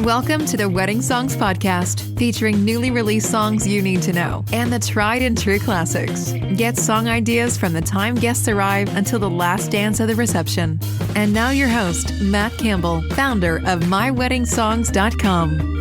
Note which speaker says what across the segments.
Speaker 1: Welcome to the Wedding Songs Podcast, featuring newly released songs you need to know and the tried and true classics. Get song ideas from the time guests arrive until the last dance of the reception. And now your host, Matt Campbell, founder of MyWeddingSongs.com.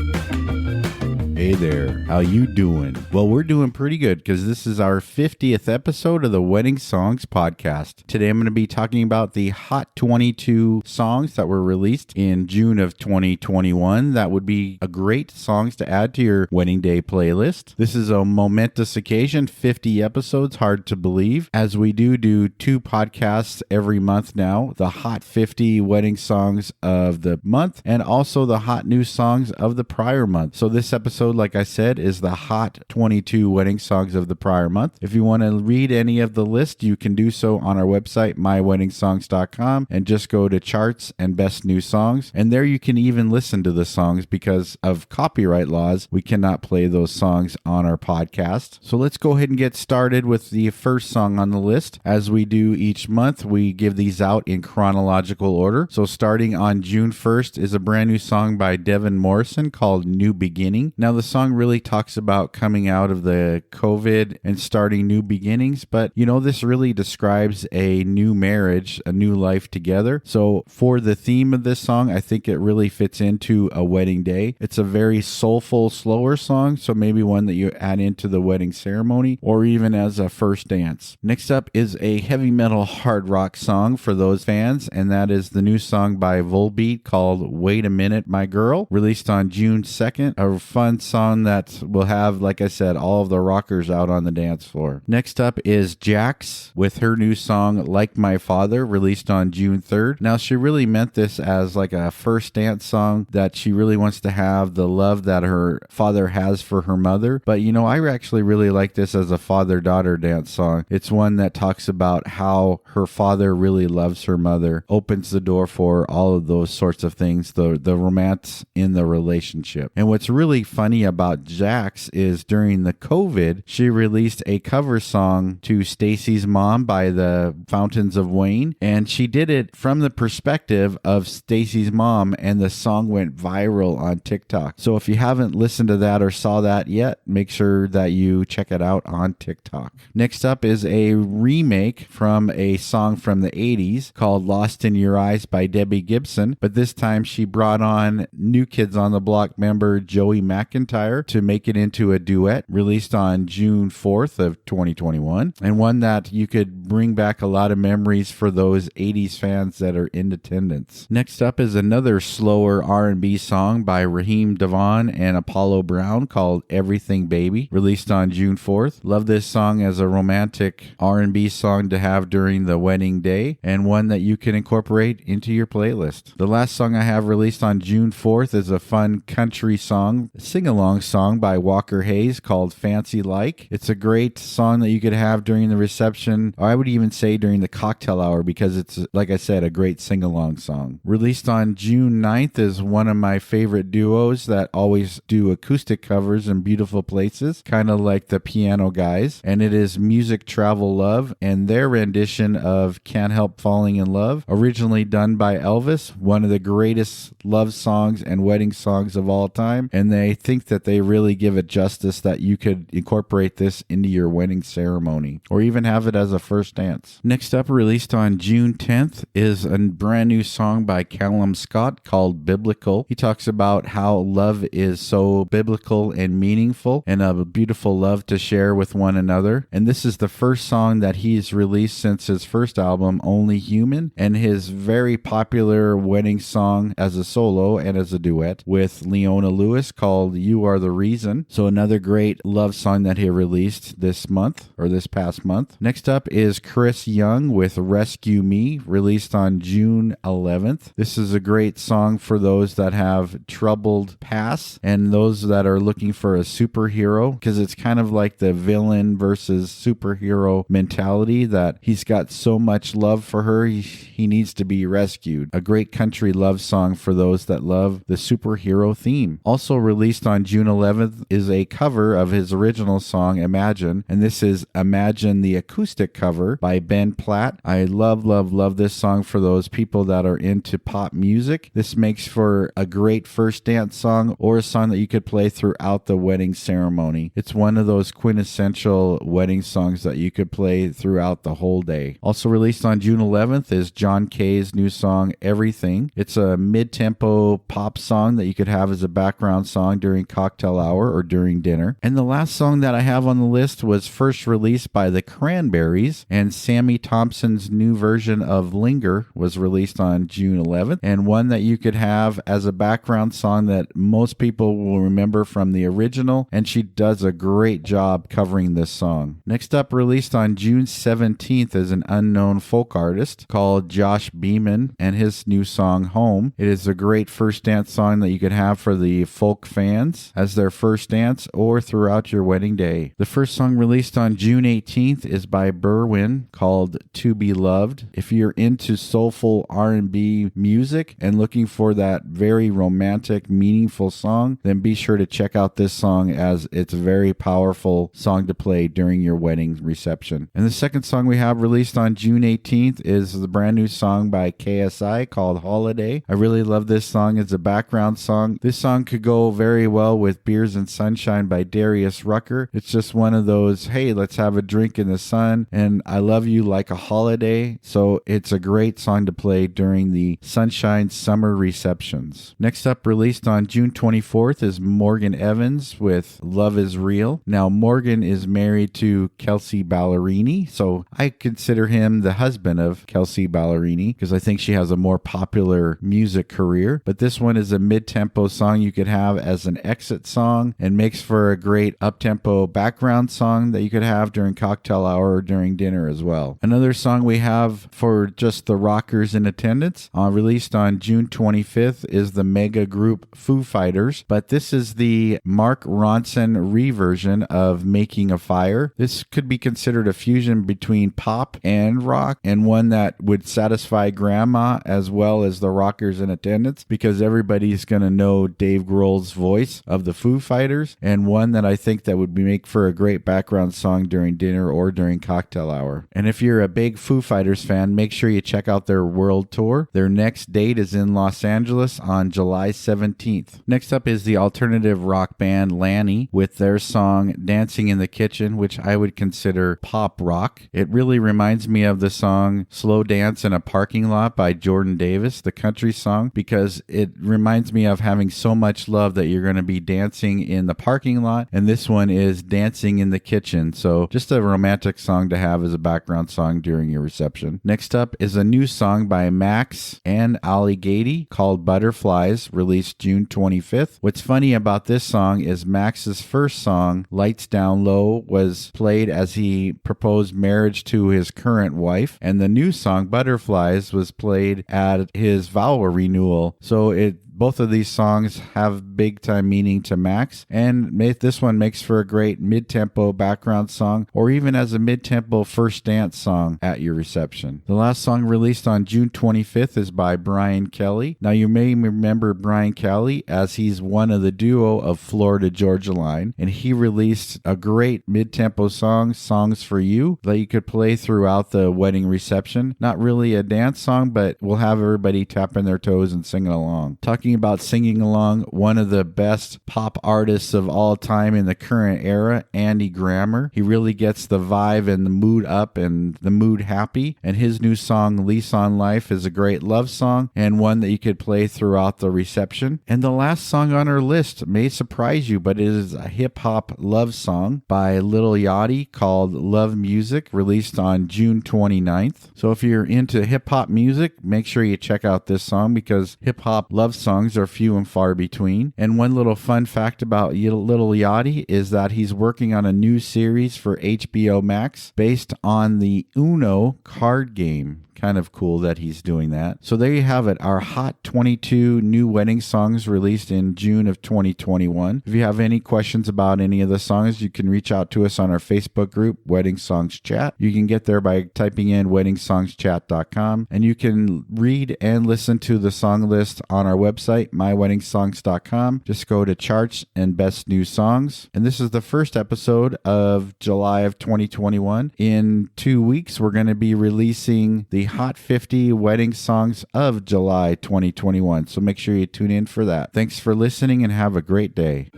Speaker 2: Hey there, how you doing? Well, we're doing pretty good because this is our 50th episode of the Wedding Songs Podcast. Today I'm going to be talking about the Hot 22 songs that were released in June of 2021. That would be a great songs to add to your wedding day playlist. This is a momentous occasion, 50 episodes, hard to believe, as we do two podcasts every month now, the Hot 50 wedding songs of the month and also the hot new songs of the prior month. So this episode, like I said, is the Hot 22 wedding songs of the prior month. If you want to read any of the list, you can do so on our website, MyWeddingSongs.com, and just go to charts and best new songs. And there you can even listen to the songs because of copyright laws. We cannot play those songs on our podcast. So let's go ahead and get started with the first song on the list. As we do each month, we give these out in chronological order. So starting on June 1st is a brand new song by Devin Morrison called New Beginning. Now, the song really talks about coming out of the COVID and starting new beginnings, but this really describes a new marriage, a new life together. So for the theme of this song, I think it really fits into a wedding day. It's a very soulful, slower song, so maybe one that you add into the wedding ceremony or even as a first dance. Next up is a heavy metal hard rock song for those fans, and that is the new song by Volbeat called Wait a Minute, My Girl, released on June 2nd. A fun song that will have, like I said, all of the rockers out on the dance floor. Next up is Jax with her new song Like My Father, released on June 3rd. Now, she really meant this as like a first dance song, that she really wants to have the love that her father has for her mother. But I actually really like this as a father-daughter dance song. It's one that talks about how her father really loves her mother, opens the door for all of those sorts of things, the romance in the relationship. And what's really funny about Jax is during the COVID, she released a cover song to Stacy's Mom by the Fountains of Wayne, and she did it from the perspective of Stacy's mom, and the song went viral on TikTok. So if you haven't listened to that or saw that yet, make sure that you check it out on TikTok. Next up is a remake from a song from the 80s called Lost in Your Eyes by Debbie Gibson, but this time she brought on New Kids on the Block member Joey McIntyre to make it into a duet, released on June 4th of 2021, and one that you could bring back a lot of memories for those 80s fans that are in attendance. Next up is another slower R&B song by Raheem DeVaughn and Apollo Brown called Everything Baby, released on June 4th. Love this song as a romantic R&B song to have during the wedding day, and one that you can incorporate into your playlist. The last song I have released on June 4th is a fun country song, sing-along song by Walker Hayes called Fancy Like. It's a great song that you could have during the reception, or I would even say during the cocktail hour, because it's, like I said, a great sing-along song. Released on June 9th is one of my favorite duos that always do acoustic covers in beautiful places, kind of like the Piano Guys, and it is Music Travel Love and their rendition of Can't Help Falling in Love, originally done by Elvis, one of the greatest love songs and wedding songs of all time, and they think that they really give it justice that you could incorporate this into your wedding ceremony or even have it as a first dance. Next up, released on June 10th, is a brand new song by Calum Scott called Biblical. He talks about how love is so biblical and meaningful and a beautiful love to share with one another. And this is the first song that he's released since his first album, Only Human, and his very popular wedding song as a solo and as a duet with Leona Lewis called You Are the Reason. So another great love song that he released this month, or this past month. Next up is Chris Young with Rescue Me, released on June 11th. This is a great song for those that have troubled past and those that are looking for a superhero, because it's kind of like the villain versus superhero mentality, that he's got so much love for her, he needs to be rescued. A great country love song for those that love the superhero theme. Also released on on June 11th, is a cover of his original song, Imagine, and this is Imagine the acoustic cover by Ben Platt. I love this song for those people that are into pop music. This makes for a great first dance song or a song that you could play throughout the wedding ceremony. It's one of those quintessential wedding songs that you could play throughout the whole day. Also released on June 11th is John Kay's new song, Everything. It's a mid-tempo pop song that you could have as a background song during cocktail hour or during dinner. And the last song that I have on the list was first released by the Cranberries, and Sami Thompson's new version of Linger was released on June 11th, and one that you could have as a background song that most people will remember from the original, and she does a great job covering this song. Next up, released on June 17th, is an unknown folk artist called Josh Beeman and his new song Home. It is a great first dance song that you could have for the folk fans as their first dance or throughout your wedding day. The first song released on June 18th is by Berwyn called To Be Loved. If you're into soulful R&B music and looking for that very romantic, meaningful song, then be sure to check out this song as it's a very powerful song to play during your wedding reception. And the second song we have released on June 18th is the brand new song by KSI called Holiday. I really love this song as a background song. This song could go very well with Beers and Sunshine by Darius Rucker. It's just one of those, hey, let's have a drink in the sun and I love you like a holiday. So it's a great song to play during the Sunshine Summer receptions. Next up, released on June 24th, is Morgan Evans with Love is Real. Now, Morgan is married to Kelsey Ballerini, so I consider him the husband of Kelsey Ballerini because I think she has a more popular music career. But this one is a mid-tempo song you could have as an exit song and makes for a great up-tempo background song that you could have during cocktail hour or during dinner as well. Another song we have for just the rockers in attendance, released on June 25th, is the mega group Foo Fighters, but this is the Mark Ronson reversion of Making a Fire. This could be considered a fusion between pop and rock, and one that would satisfy grandma as well as the rockers in attendance, because everybody's going to know Dave Grohl's voice of the Foo Fighters, and one that I think that would make for a great background song during dinner or during cocktail hour. And if you're a big Foo Fighters fan, make sure you check out their world tour. Their next date is in Los Angeles on July 17th. Next up is the alternative rock band Lanny with their song Dancing in the Kitchen, which I would consider pop rock. It really reminds me of the song Slow Dance in a Parking Lot by Jordan Davis, the country song, because it reminds me of having so much love that you're going to be dancing in the parking lot, and this one is Dancing in the Kitchen. So just a romantic song to have as a background song during your reception. Next up is a new song by Max and Ali Gady called Butterflies, released June 25th. What's funny about this song is Max's first song, Lights Down Low, was played as he proposed marriage to his current wife, and the new song, Butterflies, was played at his vow renewal. So both of these songs have big time meaning to Max, and this one makes for a great mid-tempo background song or even as a mid-tempo first dance song at your reception. The last song released on June 25th is by Brian Kelly. Now you may remember Brian Kelly as he's one of the duo of Florida Georgia Line, and he released a great mid-tempo song, Songs for You, that you could play throughout the wedding reception. Not really a dance song, but we'll have everybody tapping their toes and singing along. Talking about singing along, one of the best pop artists of all time in the current era, Andy Grammer. He really gets the vibe and the mood up and the mood happy, and his new song Lease on Life is a great love song and one that you could play throughout the reception. And the last song on our list may surprise you, but it is a hip-hop love song by Lil Yachty called Love Music, released on June 29th. So if you're into hip-hop music, make sure you check out this song because hip-hop love songs are few and far between. And one little fun fact about Lil Yachty is that he's working on a new series for HBO Max based on the Uno card game. Kind of cool that he's doing that. So there you have it, our Hot 22 new wedding songs released in June of 2021. If you have any questions about any of the songs, you can reach out to us on our Facebook group, Wedding Songs Chat. You can get there by typing in WeddingSongsChat.com, and you can read and listen to the song list on our website, website, myweddingsongs.com. Just go to charts and best new songs. And this is the first episode of July of 2021. In 2 weeks, we're going to be releasing the Hot 50 Wedding Songs of July 2021. So make sure you tune in for that. Thanks for listening and have a great day.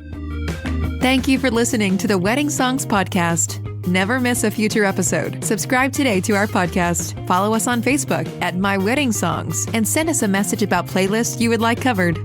Speaker 1: Thank you for listening to the Wedding Songs Podcast. Never miss a future episode. Subscribe today to our podcast. Follow us on Facebook at My Wedding Songs and send us a message about playlists you would like covered.